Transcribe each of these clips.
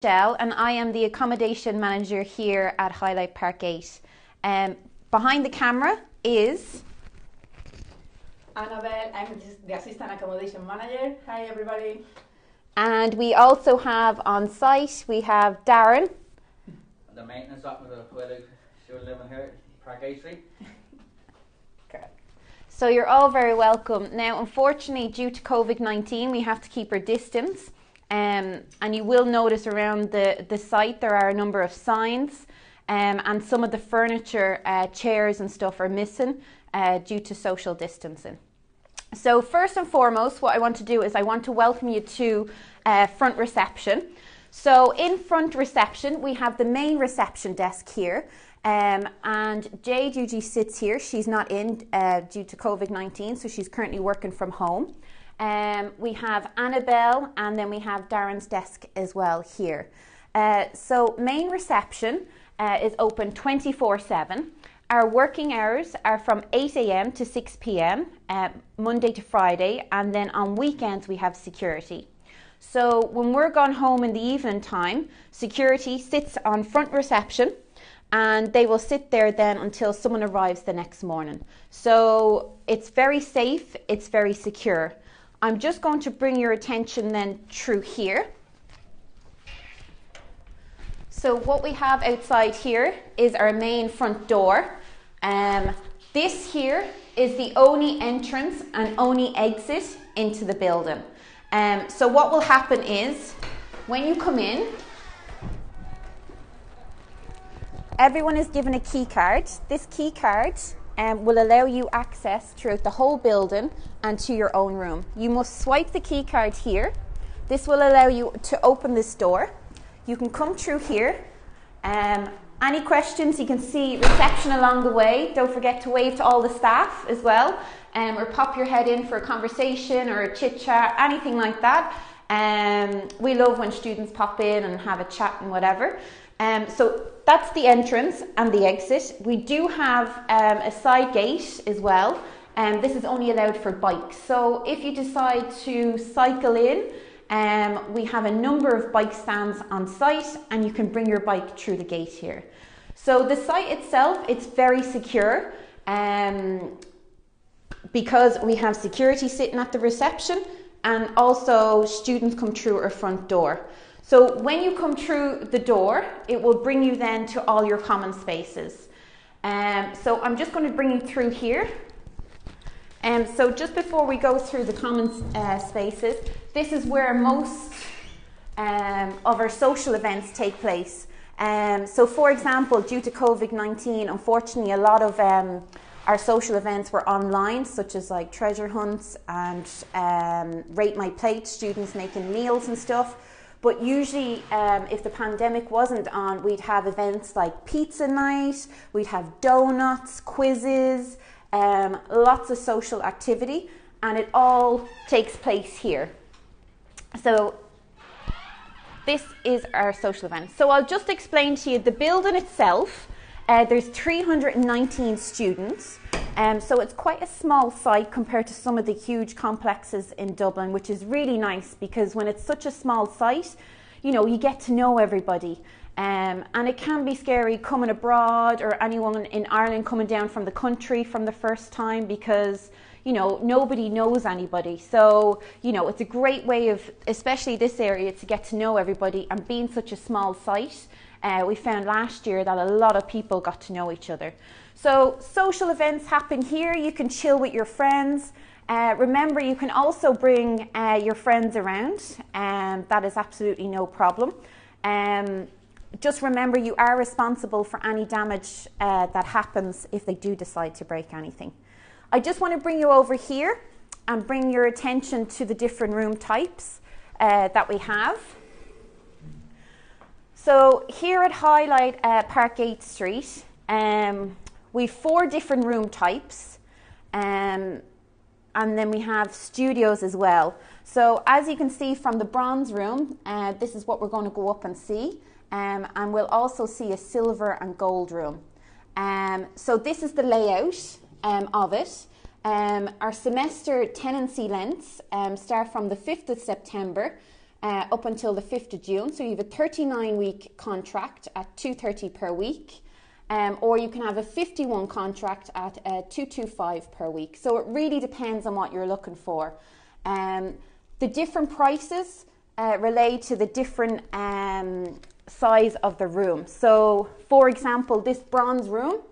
Michelle, and I am the accommodation manager here at Highlight Parkgate. Behind the camera is Annabelle. I'm the assistant accommodation manager. Hi everybody. And we also have on site, we have Darren. The maintenance officer while I still living here, Parkgate Street. Okay. So you're all very welcome. Now, unfortunately, due to COVID-19, we have to keep our distance. And you will notice around the site there are a number of signs, and some of the furniture, chairs and stuff are missing due to social distancing. So first and foremost, what I want to do is I want to welcome you to front reception. So in front reception, we have the main reception desk here, and Jade usually sits here. She's not in due to COVID-19, so she's currently working from home. We have Annabelle, and then we have Darren's desk as well here. So main reception is open 24/7. Our working hours are from 8 a.m. to 6 p.m. Monday to Friday, and then on weekends we have security. So when we're gone home in the evening time, security sits on front reception, and they will sit there then until someone arrives the next morning. So it's very safe, it's very secure. I'm just going to bring your attention then through here. So what we have outside here is our main front door. This here is the only entrance and only exit into the building. So what will happen is, when you come in, everyone is given a key card. This key card will allow you access throughout the whole building and to your own room. You must swipe the key card here. This will allow you to open this door. You can come through here. Any questions, you can see reception along the way. Don't forget to wave to all the staff as well, or pop your head in for a conversation or a chit chat, anything like that. We love when students pop in and have a chat and whatever. So that's the entrance and the exit. We do have a side gate as well, and this is only allowed for bikes. So if you decide to cycle in, we have a number of bike stands on site, and you can bring your bike through the gate here. So the site itself, it's very secure, because we have security sitting at the reception, and also students come through our front door. So when you come through the door, it will bring you then to all your common spaces. So I'm just going to bring you through here. So just before we go through the common spaces, this is where most of our social events take place. So for example, due to COVID-19, unfortunately, a lot of our social events were online, such as like treasure hunts and Rate My Plate, students making meals and stuff. But usually, if the pandemic wasn't on, we'd have events like pizza night, we'd have donuts, quizzes, lots of social activity, and it all takes place here. So this is our social event. So I'll just explain to you the building itself. There's 319 students, so it's quite a small site compared to some of the huge complexes in Dublin, which is really nice because when it's such a small site, you know, you get to know everybody. And it can be scary coming abroad, or anyone in Ireland coming down from the country from the first time, because, you know, nobody knows anybody. So, you know, it's a great way of, especially this area, to get to know everybody. And being such a small site, we found last year that a lot of people got to know each other. So social events happen here. You can chill with your friends. Remember, you can also bring your friends around, and that is absolutely no problem. Just remember, you are responsible for any damage that happens if they do decide to break anything. I just want to bring you over here and bring your attention to the different room types that we have. So here at Highlight Parkgate Street, we've 4 different room types, and then we have studios as well. So as you can see from the bronze room, this is what we're going to go up and see. And we'll also see a silver and gold room. So this is the layout of it. Our semester tenancy lengths start from the 5th of September up until the 5th of June. So you have a 39-week contract at $230 per week, or you can have a 51 contract at $225 per week. So it really depends on what you're looking for. The different prices relate to the different size of the room. So, for example, this bronze room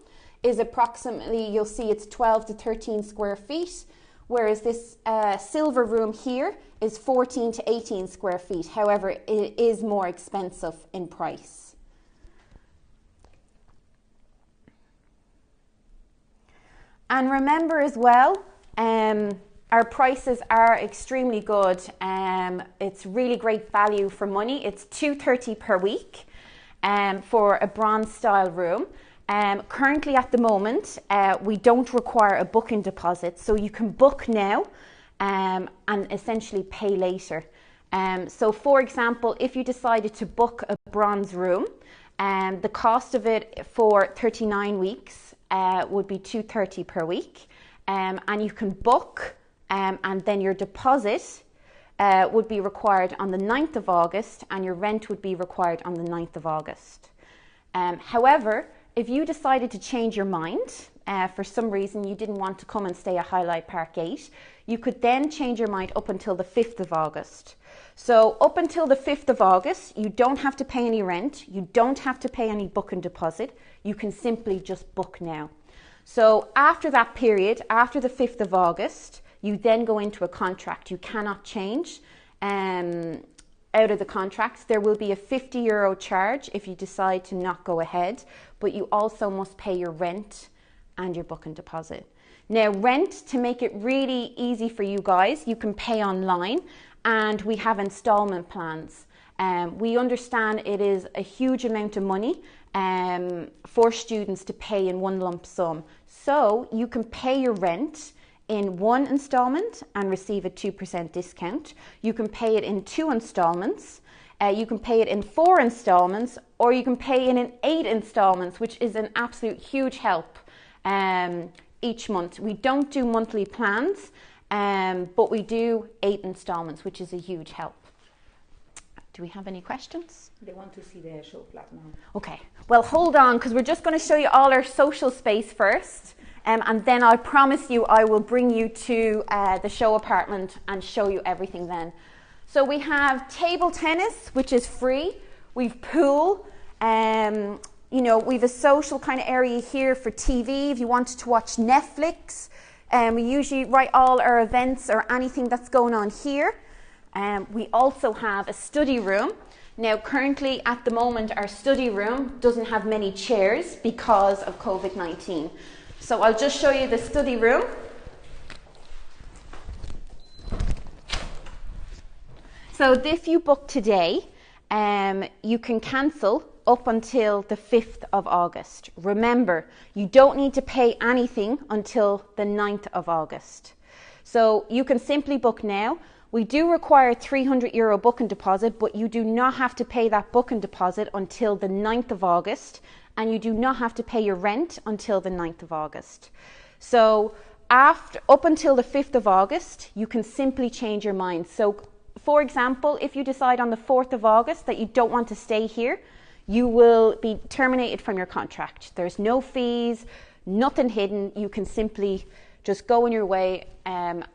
is approximately, you'll see it's 12 to 13 square feet, whereas this silver room here is 14 to 18 square feet. However, it is more expensive in price. And remember as well, our prices are extremely good. It's really great value for money. It's $230 per week for a bronze style room. Currently at the moment, we don't require a booking deposit, so you can book now and essentially pay later. So for example, if you decided to book a bronze room, the cost of it for 39 weeks would be $230 per week. And you can book and then your deposit would be required on the 9th of August and your rent would be required on the 9th of August. However, if you decided to change your mind, for some reason you didn't want to come and stay at Highlight Parkgate, you could then change your mind up until the 5th of August. So up until the 5th of August, you don't have to pay any rent, you don't have to pay any booking deposit, you can simply just book now. So after that period, after the 5th of August, you then go into a contract. You cannot change out of the contracts. There will be a €50 charge if you decide to not go ahead, but you also must pay your rent and your booking deposit. Now, rent, to make it really easy for you guys, you can pay online and we have installment plans. We understand it is a huge amount of money for students to pay in one lump sum. So you can pay your rent in one installment and receive a 2% discount. You can pay it in 2 installments. You can pay it in 4 installments, or you can pay it in 8 installments, which is an absolute huge help each month. We don't do monthly plans, but we do 8 installments, which is a huge help. Do we have any questions? They want to see the show flat now. Okay, well hold on, because we're just going to show you all our social space first. And then I promise you I will bring you to the show apartment and show you everything then. So we have table tennis, which is free. We've pool. We've a social kind of area here for TV if you wanted to watch Netflix. We usually write all our events or anything that's going on here. We also have a study room. Now currently at the moment our study room doesn't have many chairs because of COVID-19. So I'll just show you the study room. So if you book today, you can cancel up until the 5th of August. Remember, you don't need to pay anything until the 9th of August. So you can simply book now. We do require a €300 booking deposit, but you do not have to pay that booking deposit until the 9th of August. And you do not have to pay your rent until the 9th of August. So up until the 5th of August, you can simply change your mind. So for example, if you decide on the 4th of August that you don't want to stay here, you will be terminated from your contract. There's no fees, nothing hidden. You can simply just go on your way and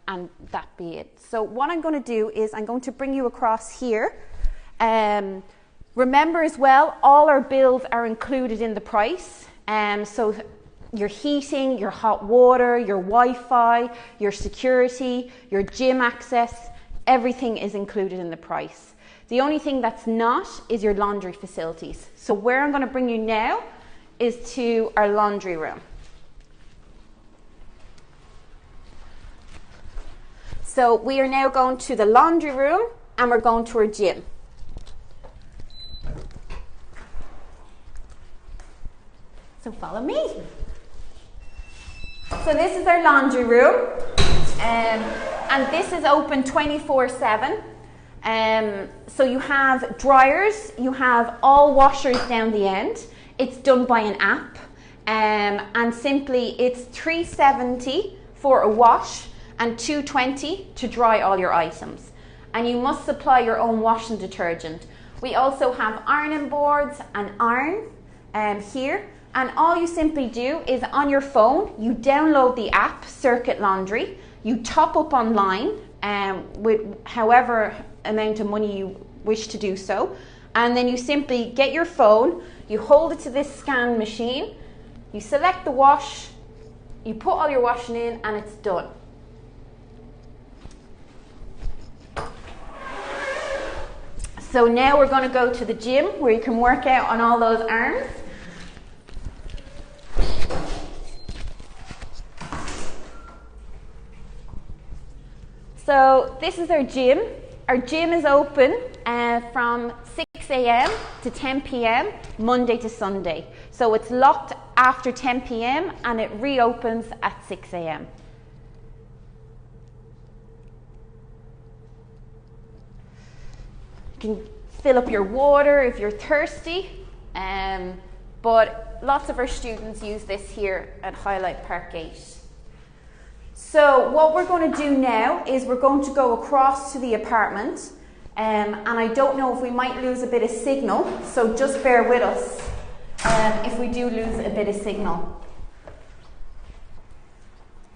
that be it. So what I'm going to do is I'm going to bring you across here. Remember as well, all our bills are included in the price. So your heating, your hot water, your Wi-Fi, your security, your gym access, everything is included in the price. The only thing that's not is your laundry facilities. So where I'm going to bring you now is to our laundry room. So we are now going to the laundry room and we're going to our gym. So follow me. So this is our laundry room, and this is open 24/7. So you have dryers, you have all washers down the end. It's done by an app, and simply it's $370 for a wash and $220 to dry all your items. and you must supply your own washing detergent. We also have ironing boards and iron here, and all you simply do is on your phone, you download the app Circuit Laundry, you top up online with however amount of money you wish to do so, and then you simply get your phone, you hold it to this scan machine, you select the wash, you put all your washing in, and it's done. So now we're going to go to the gym where you can work out on all those arms. So this is our gym. Our gym is open from 6 a.m. to 10 p.m. Monday to Sunday. So it's locked after 10 p.m. and it reopens at 6 a.m. You can fill up your water if you're thirsty, but lots of our students use this here at Highlight Parkgate. So what we're going to do now is we're going to go across to the apartment, and I don't know if we might lose a bit of signal, so just bear with us if we do lose a bit of signal.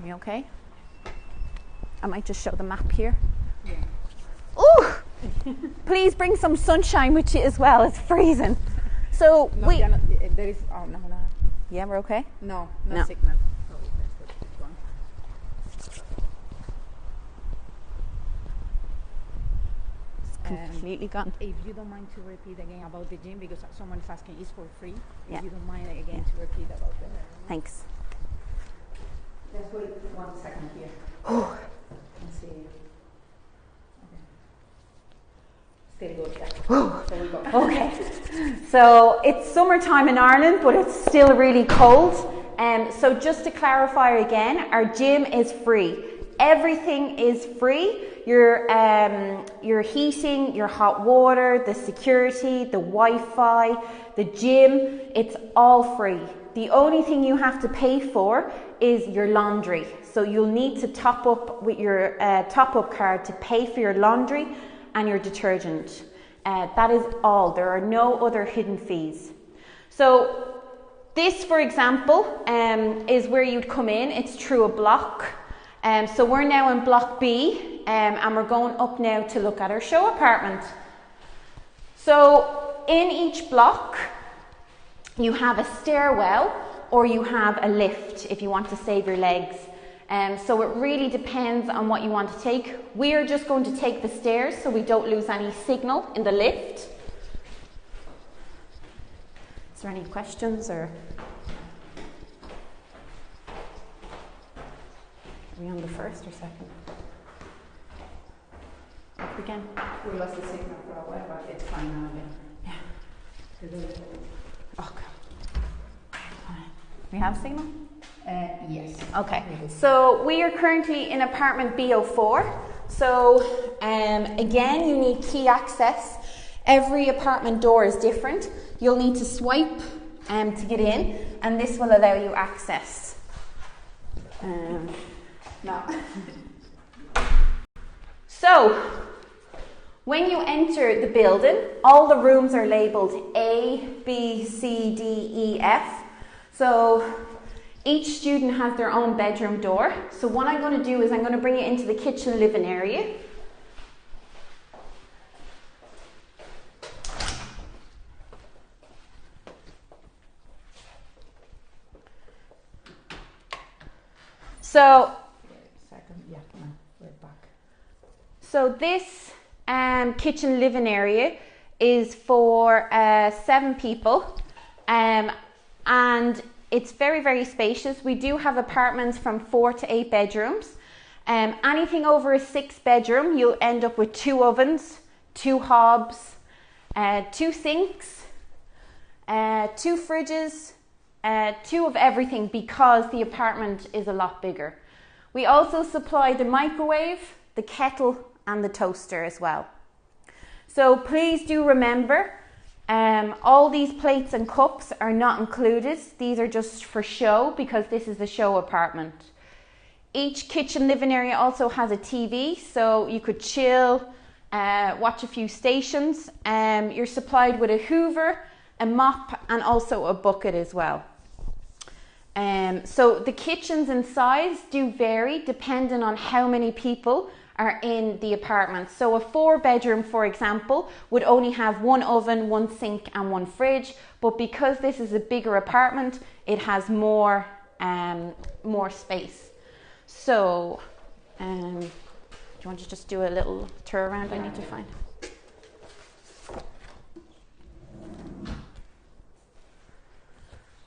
Are you okay? I might just show the map here. Yeah. Ooh! Please bring some sunshine with you as well. It's freezing. So no, we. Not, there is. Oh no. Yeah, we're okay. No No. signal. So let's keep going. It's completely gone. If you don't mind to repeat again about the gym, because someone is asking, it's for free. Yeah. If you don't mind again to repeat about that. Thanks. Just wait 1 second here. Oh. Let's see. Still good, yeah. So we go. Okay. So it's summertime in Ireland, but it's still really cold. So just to clarify again, our gym is free. Everything is free. Your heating, your hot water, the security, the Wi-Fi, the gym, it's all free. The only thing you have to pay for is your laundry. So you'll need to top up with your top-up card to pay for your laundry and your detergent. That is all. There are no other hidden fees. So this, for example, is where you'd come in. It's through a block. So we're now in block B, and we're going up now to look at our show apartment. So in each block, you have a stairwell or you have a lift if you want to save your legs. So it really depends on what you want to take. We are just going to take the stairs so we don't lose any signal in the lift. Is there any questions or? Are we on the first or second? Up again. We lost the signal for a while, but it's fine now again. Yeah. Okay. We have signal? Yes. Okay. So we are currently in apartment B04. So again, you need key access. Every apartment door is different. You'll need to swipe to get in, and this will allow you access. No. So, when you enter the building, all the rooms are labelled A, B, C, D, E, F. So, each student has their own bedroom door. So what I'm going to do is I'm going to bring you into the kitchen living area. So, so this kitchen living area is for 7 people, and it's very, very spacious. We do have apartments from 4 to 8 bedrooms. Anything over a 6 bedroom, you'll end up with 2 ovens, 2 hobs, 2 sinks, 2 fridges, 2 of everything, because the apartment is a lot bigger. We also supply the microwave, the kettle and the toaster as well. So please do remember, all these plates and cups are not included. These are just for show because this is a show apartment. Each kitchen living area also has a TV, so you could chill watch a few stations. You're supplied with a hoover, a mop, and also a bucket as well. So the kitchens in size do vary depending on how many people are in the apartment. So a 4-bedroom, for example, would only have 1 oven, 1 sink and 1 fridge, but because this is a bigger apartment, it has more space. So do you want to just do a little tour around? I need to find.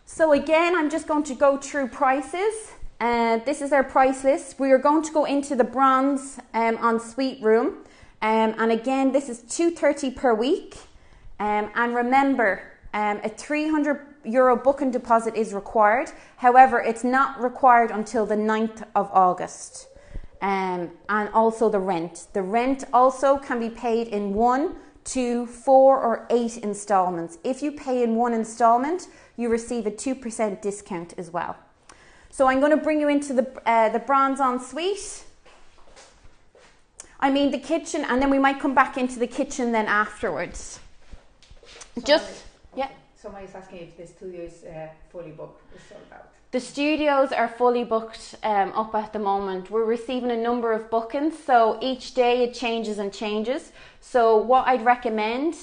So again, I'm just going to go through prices. This is our price list. We are going to go into the bronze ensuite room. And again, this is €230 per week. And remember, a €300 booking deposit is required. However, it's not required until the 9th of August. And also the rent. The rent also can be paid in 1, 2, 4 or 8 installments. If you pay in 1 installment, you receive a 2% discount as well. So I'm going to bring you into the bronze ensuite. I mean the kitchen, and then we might come back into the kitchen then afterwards. Somebody's asking if the studio is fully booked, it's sold out. The studios are fully booked up at the moment. We're receiving a number of bookings, so each day it changes and changes. So what I'd recommend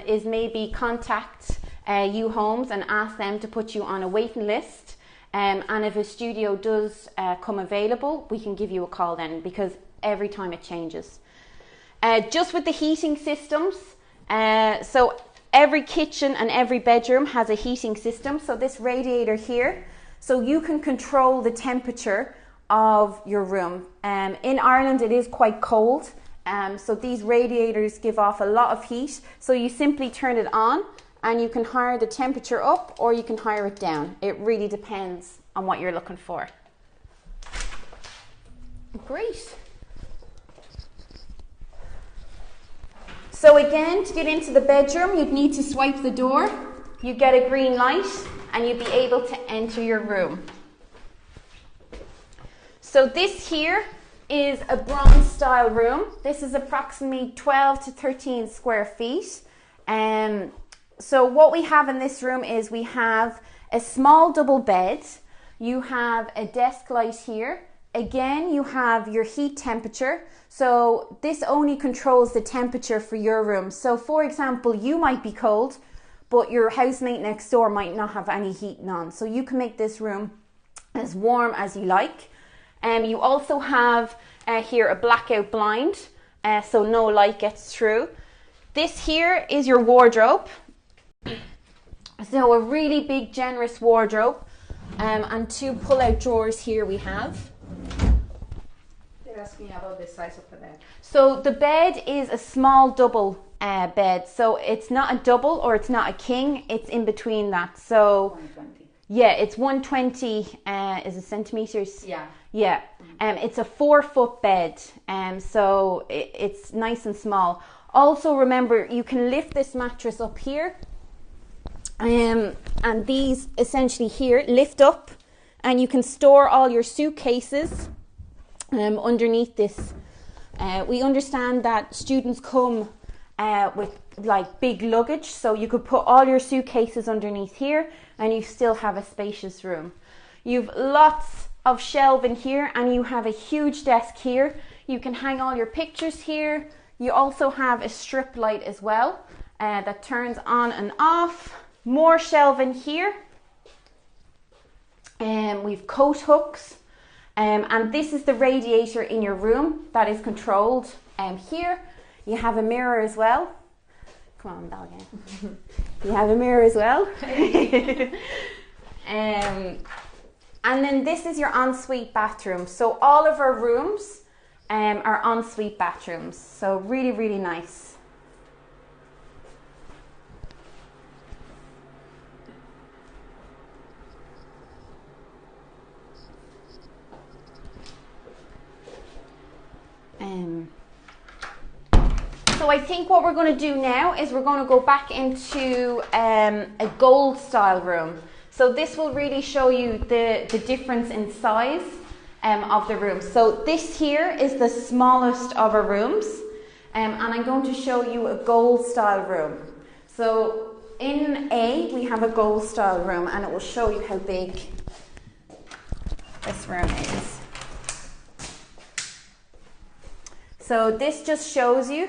is maybe contact uhomes and ask them to put you on a waiting list. And if a studio does come available, we can give you a call then, because every time it changes. Just with the heating systems, so every kitchen and every bedroom has a heating system. So this radiator here, so you can control the temperature of your room. In Ireland it is quite cold, so these radiators give off a lot of heat. So you simply turn it on and you can higher the temperature up or you can higher it down. It really depends on what you're looking for. Great. So again, to get into the bedroom, you'd need to swipe the door. You get a green light and you'd be able to enter your room. So this here is a bronze style room. This is approximately 12 to 13 square feet. So what we have in this room is we have a small double bed. You have a desk light here. Again, you have your heat temperature. So this only controls the temperature for your room. So for example, you might be cold, but your housemate next door might not have any heating on. So you can make this room as warm as you like. You also have here a blackout blind, so no light gets through. This here is your wardrobe. So a really big, generous wardrobe. And 2 pull-out drawers here we have. They're asking about the size of the bed. So the bed is a small double bed. So it's not a double or it's not a king. It's in between that. So 120. yeah, it's 120. Is it centimeters? Yeah. Yeah. It's a 4-foot bed. So it's nice and small. Also remember, you can lift this mattress up here. And these essentially here lift up and you can store all your suitcases underneath this. We understand that students come with like big luggage, so you could put all your suitcases underneath here and you still have a spacious room. You've lots of shelving here and you have a huge desk here. You can hang all your pictures here. You also have a strip light as well that turns on and off. More shelving here. We've coat hooks. And this is the radiator in your room that is controlled. Here you have a mirror as well. Come on, dog. You have a mirror as well. And then this is your ensuite bathroom. So all of our rooms are ensuite bathrooms. So really, really nice. So I think what we're going to do now is we're going to go back into a gold style room. So this will really show you the difference in size of the room. So this here is the smallest of our rooms. and I'm going to show you a gold style room. So in A, we have a gold style room, and it will show you how big this room is. So this just shows you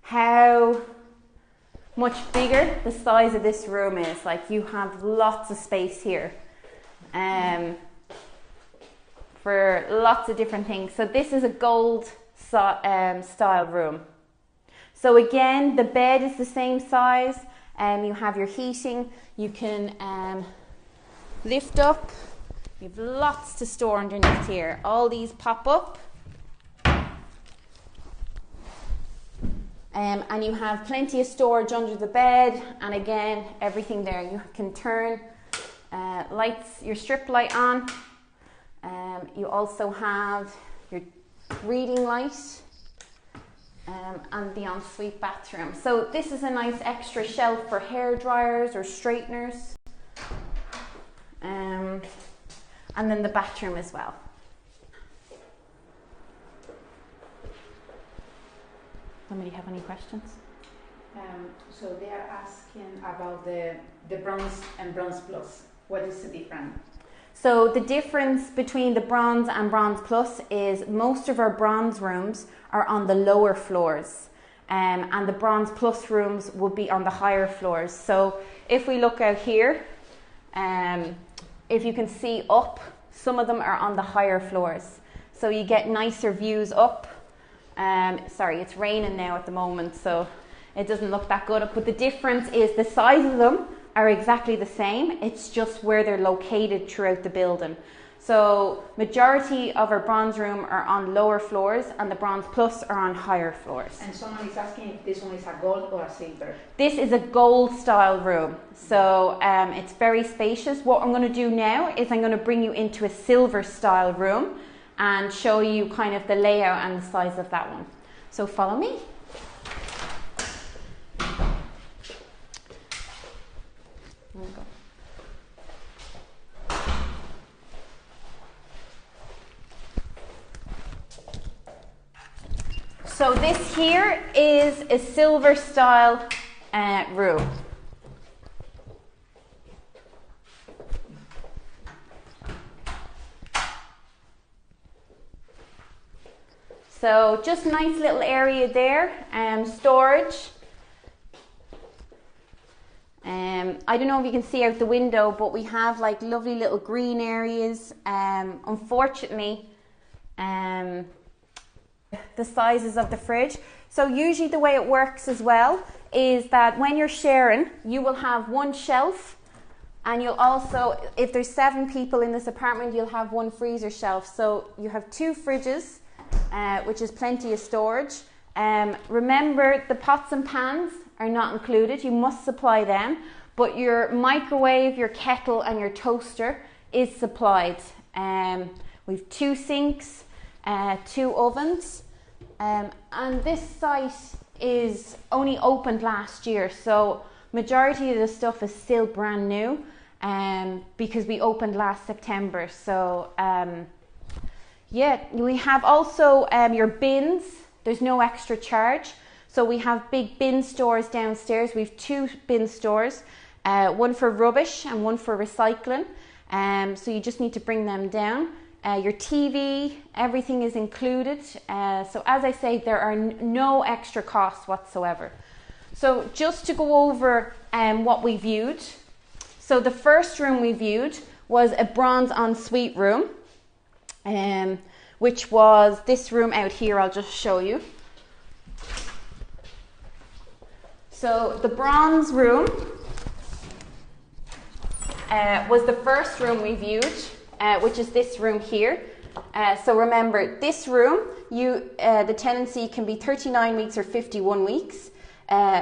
how much bigger the size of this room is. Like, you have lots of space here for lots of different things. So this is a gold style room. So again, the bed is the same size, and you have your heating. You can lift up. You have lots to store underneath here. All these pop up. And you have plenty of storage under the bed, and again, everything there. You can turn lights, your strip light on. You also have your reading light and the ensuite bathroom. So this is a nice extra shelf for hair dryers or straighteners, and then the bathroom as well. Somebody have any questions? So they are asking about the bronze and bronze plus. What is the difference? So the difference between the bronze and bronze plus is most of our bronze rooms are on the lower floors, and the bronze plus rooms will be on the higher floors. So if we look out here, if you can see up, some of them are on the higher floors. So you get nicer views up. Sorry, it's raining now at the moment, so it doesn't look that good. But the difference is the size of them are exactly the same. It's just where they're located throughout the building. So majority of our bronze room are on lower floors, and the bronze plus are on higher floors. And someone is asking if this one is a gold or a silver. This is a gold style room, so it's very spacious. What I'm going to do now is I'm going to bring you into a silver style room and show you kind of the layout and the size of that one. So follow me. There we go. So this here is a silver style room. So just nice little area there, storage. I don't know if you can see out the window, but we have like lovely little green areas. Unfortunately, the sizes of the fridge. So usually the way it works as well is that when you're sharing, you will have one shelf, and you'll also, if there's 7 people in this apartment, you'll have one freezer shelf. So you have 2 fridges, which is plenty of storage. Remember, the pots and pans are not included. You must supply them, but your microwave, your kettle and your toaster is supplied. We've 2 sinks, 2 ovens, and this site is only opened last year, so majority of the stuff is still brand new, because we opened last September. So yeah, we have also your bins. There's no extra charge. So we have big bin stores downstairs. We have 2 bin stores, one for rubbish and one for recycling. So you just need to bring them down. Your TV, everything is included. So as I say, there are no extra costs whatsoever. So just to go over what we viewed. So the first room we viewed was a bronze ensuite room, which was this room out here. I'll just show you. So the bronze room was the first room we viewed, which is this room here. So remember, this room, the tenancy can be 39 weeks or 51 weeks.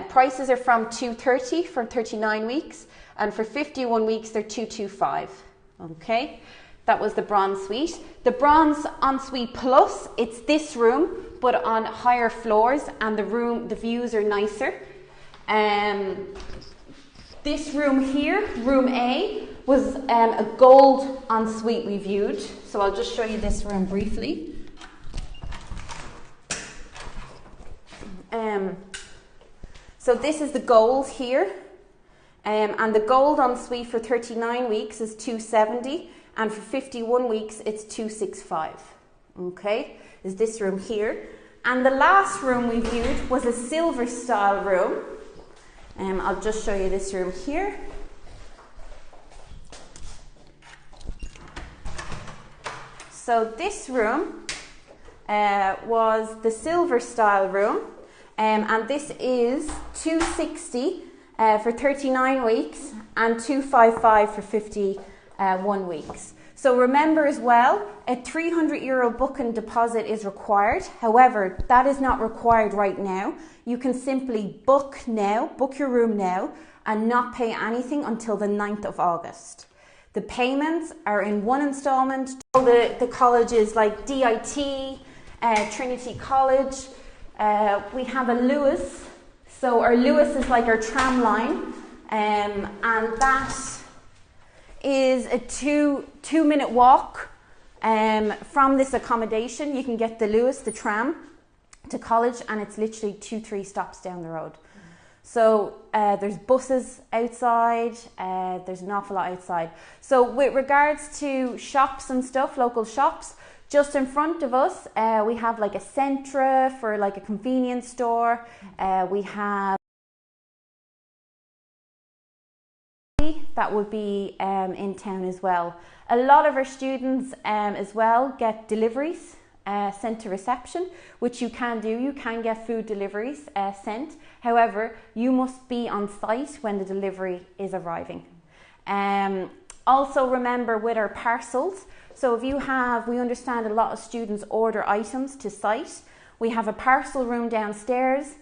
Prices are from 230 for 39 weeks, and for 51 weeks they're 225. Okay, that was the bronze suite. The bronze ensuite plus, it's this room but on higher floors, and the views are nicer. This room here, room A, was a gold ensuite we viewed. So I'll just show you this room briefly. So this is the gold here, and the gold ensuite for 39 weeks is 270, and for 51 weeks it's 265. Okay, is this room here. And the last room we viewed was a silver style room. I'll just show you this room here. So this room was the silver style room, and this is 260 for 39 weeks and 255 for 51 weeks. So remember as well, a €300 booking deposit is required. However, that is not required right now. You can simply book now, book your room now, and not pay anything until the 9th of August. The payments are in one instalment. All the colleges like DIT, Trinity College. We have a Lewis. So our Lewis is like our tram line, and that is a two-minute walk from this accommodation. You can get the Lewis, the tram, to college, and it's literally 2-3 stops down the road. So there's buses outside, there's an awful lot outside. So with regards to shops and stuff, local shops, just in front of us, we have like a Centra for like a convenience store. We have that would be in town as well. A lot of our students as well get deliveries sent to reception, which you can do. You can get food deliveries sent. However, you must be on site when the delivery is arriving. Also remember with our parcels, so if you have, we understand a lot of students order items to site. We have a parcel room downstairs.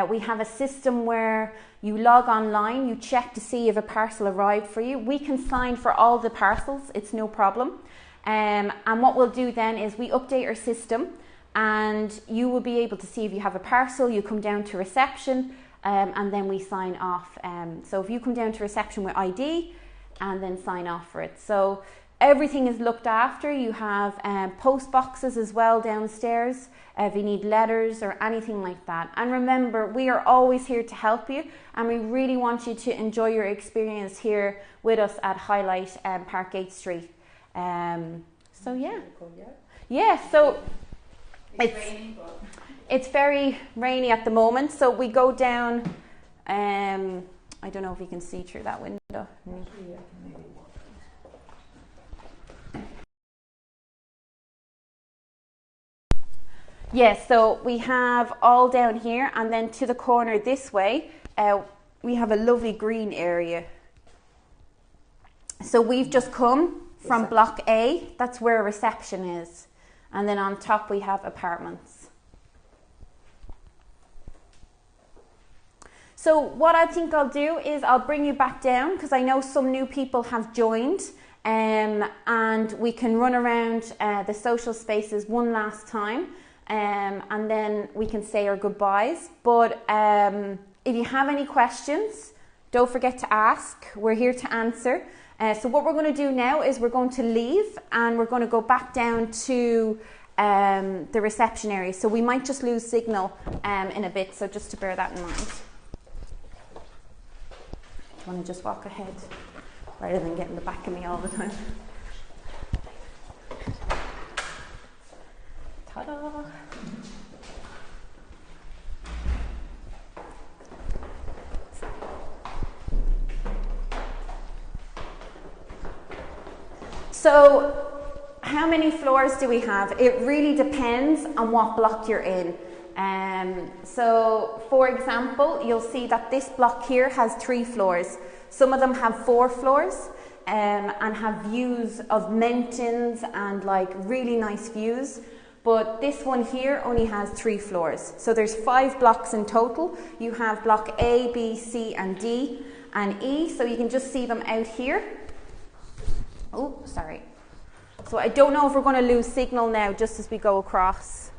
We have a system where you log online, you check to see if a parcel arrived for you. We can sign for all the parcels, it's no problem. And what we'll do then is we update our system, and you will be able to see if you have a parcel. You come down to reception, and then we sign off. So if you come down to reception with ID and then sign off for it. So everything is looked after. You have post boxes as well downstairs if you need letters or anything like that. And remember, we are always here to help you, and we really want you to enjoy your experience here with us at Highlight Parkgate Street. So so it's very rainy at the moment, so we go down. I don't know if you can see through that window. Yes, so we have all down here, and then to the corner this way, we have a lovely green area. So we've just come from Block A, that's where reception is. And then on top we have apartments. So what I think I'll do is I'll bring you back down, because I know some new people have joined, and we can run around the social spaces one last time. And then we can say our goodbyes. But if you have any questions, don't forget to ask. We're here to answer. So what we're going to do now is we're going to leave, and we're going to go back down to the reception area. So we might just lose signal in a bit, so just to bear that in mind. I want to just walk ahead rather than get in the back of me all the time. Ta-da! So, how many floors do we have? It really depends on what block you're in. So, for example, you'll see that this block here has 3 floors. Some of them have 4 floors and have views of mountains and like really nice views. But this one here only has 3 floors. So there's 5 blocks in total. You have block A, B, C, and D, and E. So you can just see them out here. Oh, sorry. So I don't know if we're going to lose signal now just as we go across.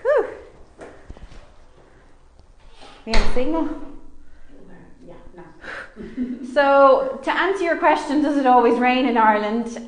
Whew. We have signal? Yeah, no. So to answer your question, does it always rain in Ireland?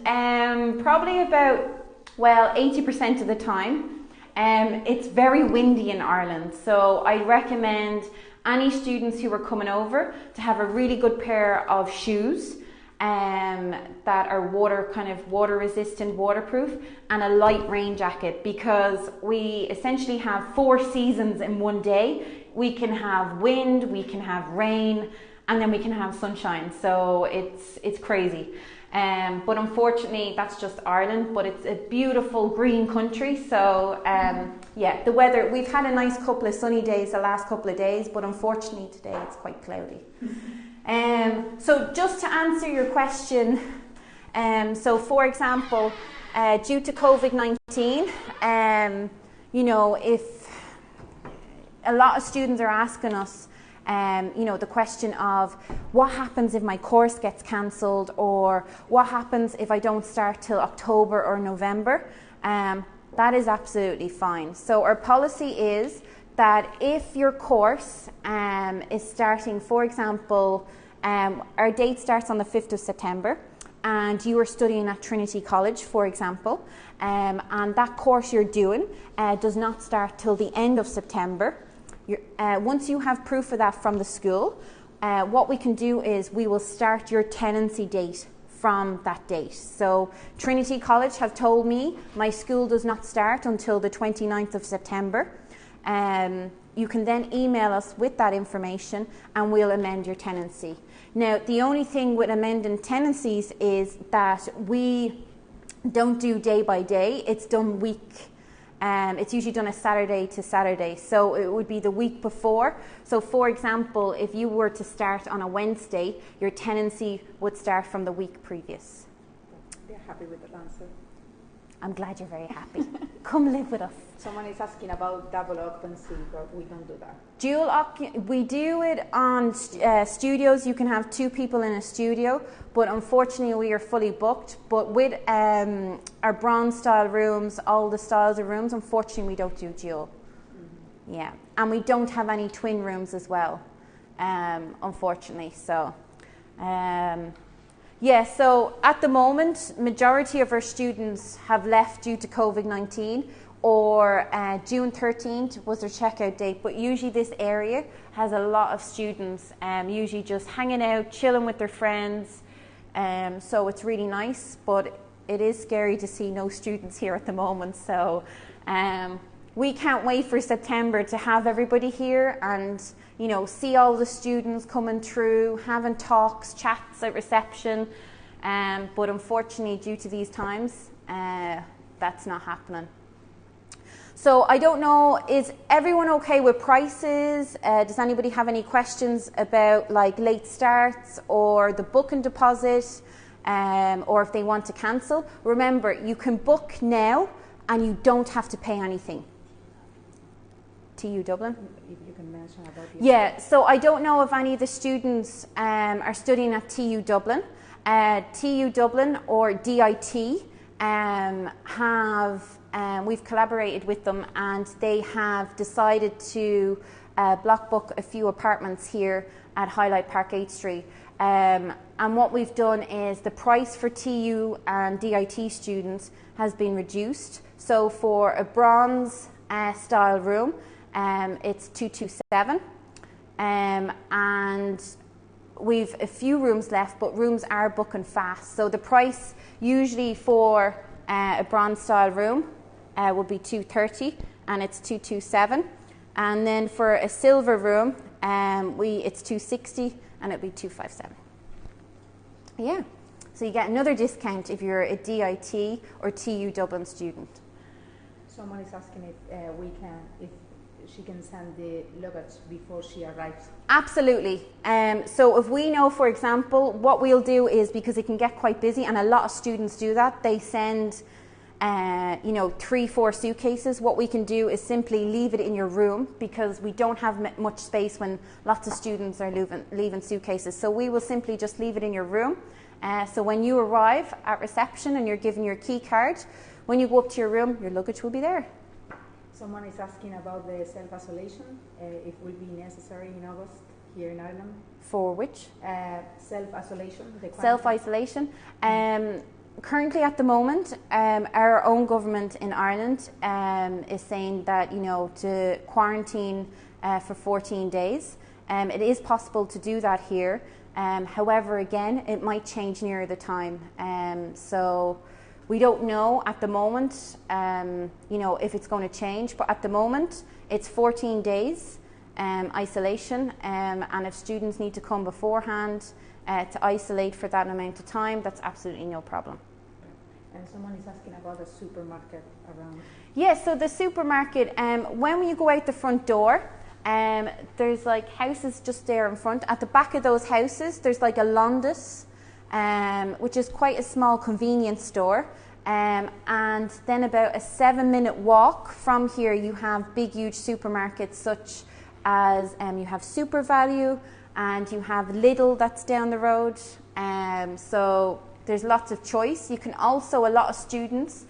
Probably about Well, 80% of the time. It's very windy in Ireland, so I recommend any students who are coming over to have a really good pair of shoes that are water resistant, waterproof, and a light rain jacket, because we essentially have 4 seasons in one day. We can have wind, we can have rain, and then we can have sunshine. So it's crazy. But unfortunately, that's just Ireland, but it's a beautiful green country. So yeah, the weather, we've had a nice couple of sunny days the last couple of days, but unfortunately today it's quite cloudy. So just to answer your question, so for example, due to COVID-19, you know, if a lot of students are asking us, you know, the question of what happens if my course gets cancelled, or what happens if I don't start till October or November, that is absolutely fine. So our policy is that if your course is starting, for example, our date starts on the 5th of September, and you are studying at Trinity College, for example, and that course you're doing does not start till the end of September. Once you have proof of that from the school, what we can do is we will start your tenancy date from that date. So Trinity College have told me my school does not start until the 29th of September. You can then email us with that information and we'll amend your tenancy. Now, the only thing with amending tenancies is that we don't do day by day, it's done week. It's usually done a Saturday to Saturday, so it would be the week before. So for example, if you were to start on a Wednesday, your tenancy would start from the week previous. They're happy with the answer. I'm glad you're very happy. Come live with us. Someone is asking about double occupancy, but we don't do that. We do it on studios. You can have 2 people in a studio, but unfortunately we are fully booked. But with our bronze style rooms, all the styles of rooms, unfortunately we don't do dual. Mm-hmm. Yeah, and we don't have any twin rooms as well, unfortunately. So yeah, so at the moment, majority of our students have left due to COVID-19, or June 13th was their checkout date, but usually this area has a lot of students, usually just hanging out, chilling with their friends, so it's really nice, but it is scary to see no students here at the moment. So we can't wait for September to have everybody here and, you know, see all the students coming through, having talks, chats at reception, but unfortunately due to these times, that's not happening. So I don't know, is everyone okay with prices? Does anybody have any questions about like late starts or the booking deposit, or if they want to cancel? Remember, you can book now and you don't have to pay anything. TU Dublin? If you can mention about it. Yeah, so I don't know if any of the students are studying at TU Dublin. TU Dublin or DIT we've collaborated with them, and they have decided to block book a few apartments here at Highlight Parkgate Street. And what we've done is the price for TU and DIT students has been reduced. So for a bronze style room, it's 227, and we've a few rooms left, but rooms are booking fast. So the price usually for a bronze style room would be 230, and it's 227. And then for a silver room, it's 260, and it'll be 257. Yeah, so you get another discount if you're a DIT or TU Dublin student. Someone is asking if she can send the luggage before she arrives. Absolutely. So if we know, for example, what we'll do is, because it can get quite busy, and a lot of students do that, they send 3-4 suitcases. What we can do is simply leave it in your room, because we don't have much space when lots of students are leaving suitcases. So we will simply just leave it in your room. So when you arrive at reception and you're given your key card, when you go up to your room, your luggage will be there. Someone is asking about the self-isolation, if will be necessary in August here in Ireland. For which? Self-isolation. Self-isolation. Currently at the moment, our own government in Ireland is saying that, you know, to quarantine for 14 days. It is possible to do that here. However, again, it might change near the time. So we don't know at the moment, you know, if it's going to change. But at the moment, it's 14 days isolation. And if students need to come beforehand to isolate for that amount of time, that's absolutely no problem. And someone is asking about the supermarket around. Yeah, so the supermarket, when you go out the front door, there's like houses just there in front. At the back of those houses, there's like a Londis, which is quite a small convenience store. And then about a 7-minute walk from here, you have big, huge supermarkets such as you have Super Value and you have Lidl that's down the road. So there's lots of choice. You can also, a lot of students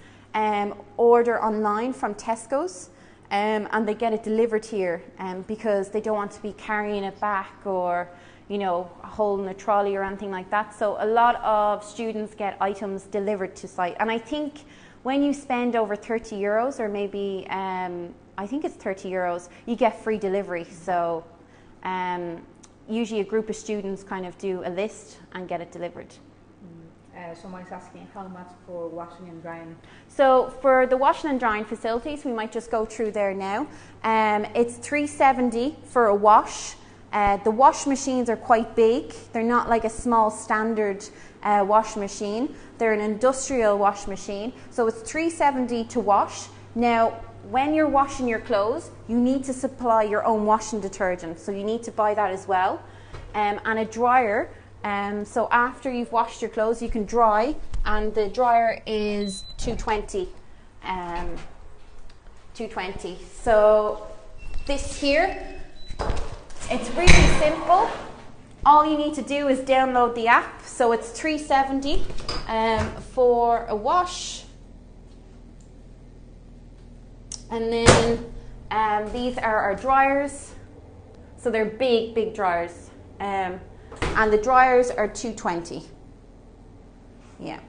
order online from Tesco's. And they get it delivered here because they don't want to be carrying it back or, you know, holding a trolley or anything like that. So a lot of students get items delivered to site. And I think when you spend over 30 euros or maybe, I think it's 30 euros, you get free delivery. So usually a group of students kind of do a list and get it delivered. Someone is asking how much for washing and drying. So for the washing and drying facilities, we might just go through there now. It's $3.70 for a wash. The wash machines are quite big. They're not like a small standard wash machine. They're an industrial wash machine. So it's $3.70 to wash. Now, when you're washing your clothes, you need to supply your own washing detergent. So you need to buy that as well. And a dryer. So after you've washed your clothes, you can dry, and the dryer is $2.20. $2.20. So this here, it's really simple. All you need to do is download the app. So it's $3.70 for a wash, and then these are our dryers. So they're big, big dryers. And the dryers are $2.20. Yeah.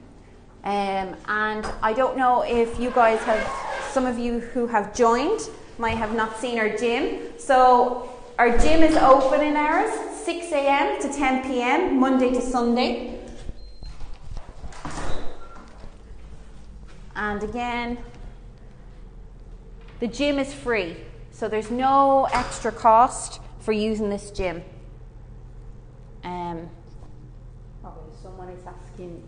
And I don't know if you guys have, some of you who have joined might have not seen our gym. So our gym is open in hours, 6 a.m. to 10 p.m, Monday to Sunday. And again, the gym is free. So there's no extra cost for using this gym. Okay, someone is asking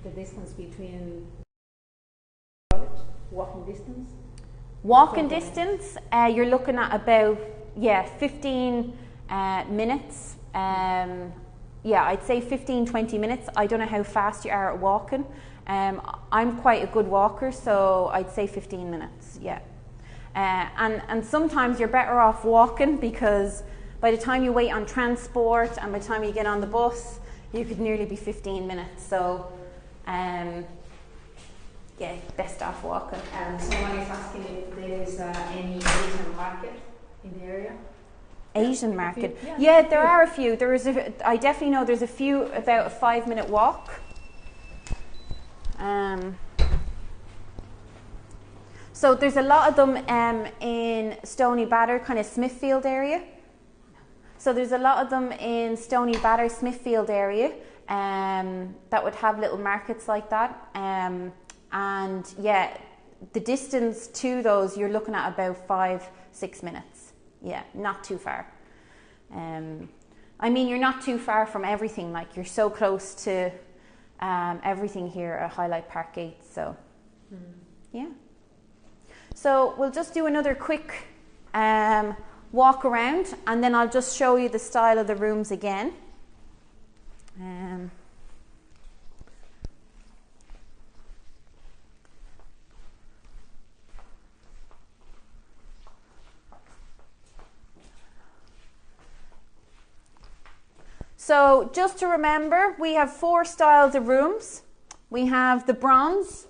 the distance between college, walking distance. Walking distance, you're looking at about 15 minutes. Yeah, I'd say 15-20 minutes. I don't know how fast you are at walking. I'm quite a good walker, so I'd say 15 minutes. Yeah, and sometimes you're better off walking because by the time you wait on transport and by the time you get on the bus, you could nearly be 15 minutes. So, yeah, best off walking. Someone is asking if there is any Asian market in the area. Asian market? Yeah, Yeah, there are a few. I definitely know there's a few about a 5-minute walk. So there's a lot of them in Stony Batter, kind of Smithfield area. So there's a lot of them in Stony Batter, Smithfield area that would have little markets like that. And yeah, the distance to those, you're looking at about 5-6 minutes. Yeah, not too far. I mean, you're not too far from everything. Like, you're so close to everything here at Highlight Parkgate. So, yeah. So we'll just do another quick walk around, and then I'll just show you the style of the rooms again. So just to remember, we have 4 styles of rooms. We have the bronze,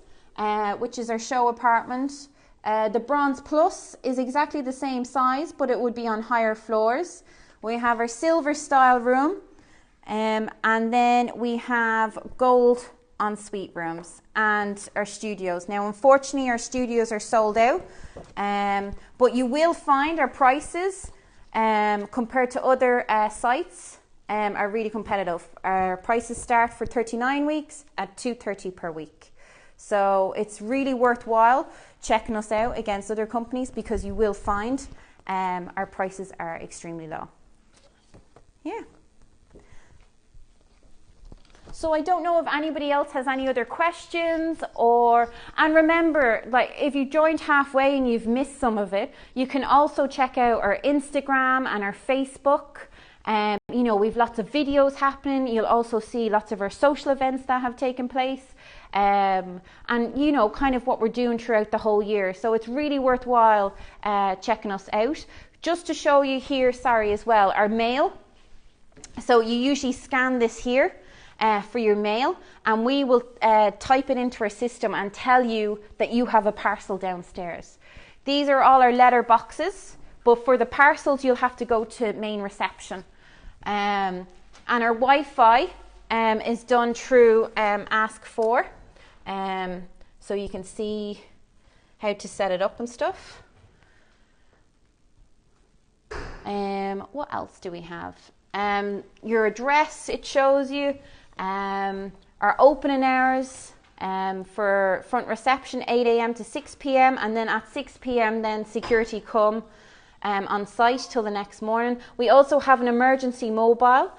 which is our show apartment. The bronze plus is exactly the same size, but it would be on higher floors. We have our silver style room, and then we have gold ensuite rooms and our studios. Now, unfortunately, our studios are sold out, but you will find our prices compared to other sites are really competitive. Our prices start for 39 weeks at $230 per week. So it's really worthwhile checking us out against other companies because you will find our prices are extremely low. Yeah. So I don't know if anybody else has any other questions and remember, like if you joined halfway and you've missed some of it, you can also check out our Instagram and our Facebook. You know, we've lots of videos happening. You'll also see lots of our social events that have taken place. And you know, kind of what we're doing throughout the whole year. So it's really worthwhile checking us out. Just to show you here, as well, our mail. So you usually scan this here for your mail, and we will type it into our system and tell you that you have a parcel downstairs. These are all our letter boxes, but for the parcels you'll have to go to main reception. And our Wi-Fi is done through Ask For. So you can see how to set it up and stuff. What else do we have? Your address, it shows you. Our opening hours for front reception, 8 a.m. to 6 p.m. and then at 6 p.m. then security come on site till the next morning. We also have an emergency mobile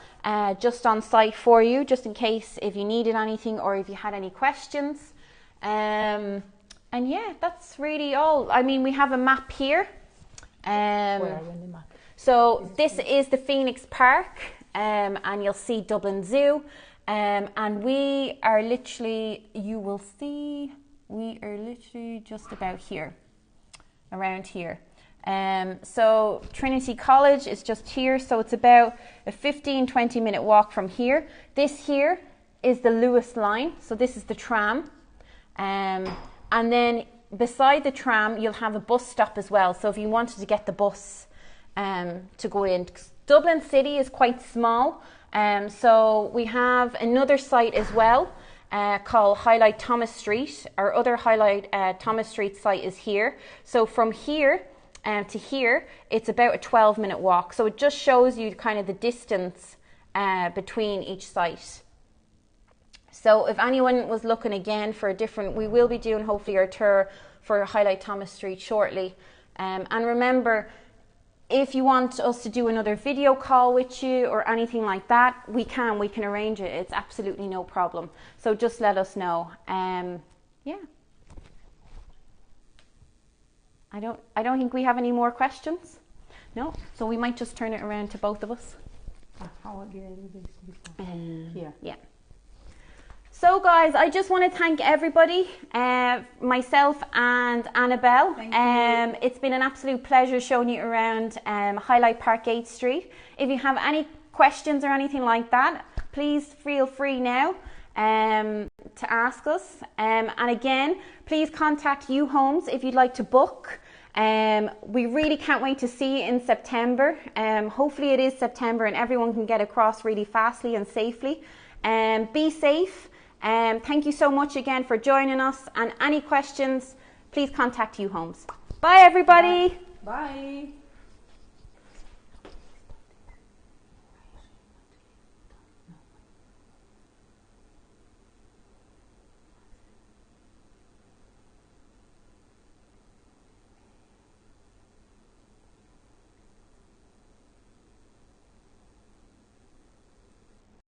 just on site for you, just in case if you needed anything or if you had any questions. And yeah, that's really all. I mean, we have a map here. Where are we in the map? So this is the Phoenix Park, and you'll see Dublin Zoo. And we are literally, you will see, we are literally just about here, around here. So Trinity College is just here, so it's about a 15-20 minute walk from here. This here is the Lewis line, so this is the tram. And then beside the tram, you'll have a bus stop as well. So if you wanted to get the bus to go in, Dublin City is quite small. So we have another site as well called Highlight Thomas Street. Our other Highlight Thomas Street site is here. So from here to here, it's about a 12-minute walk. So it just shows you kind of the distance between each site. So if anyone was looking again for a different, we will be doing hopefully our tour for Highlight Thomas Street shortly. And remember, if you want us to do another video call with you or anything like that, we can arrange it. It's absolutely no problem. So just let us know. Yeah. I don't think we have any more questions. No? So we might just turn it around to both of us. How did I do this before? Here. Yeah. So guys, I just want to thank everybody, myself and Annabelle. Thank you. It's been an absolute pleasure showing you around Highlight Parkgate Street. If you have any questions or anything like that, please feel free now to ask us. And again, please contact uhomes if you'd like to book. We really can't wait to see you in September. Hopefully it is September and everyone can get across really fastly and safely. Be safe. Thank you so much again for joining us, and any questions, please contact uhomes. Bye everybody. Bye.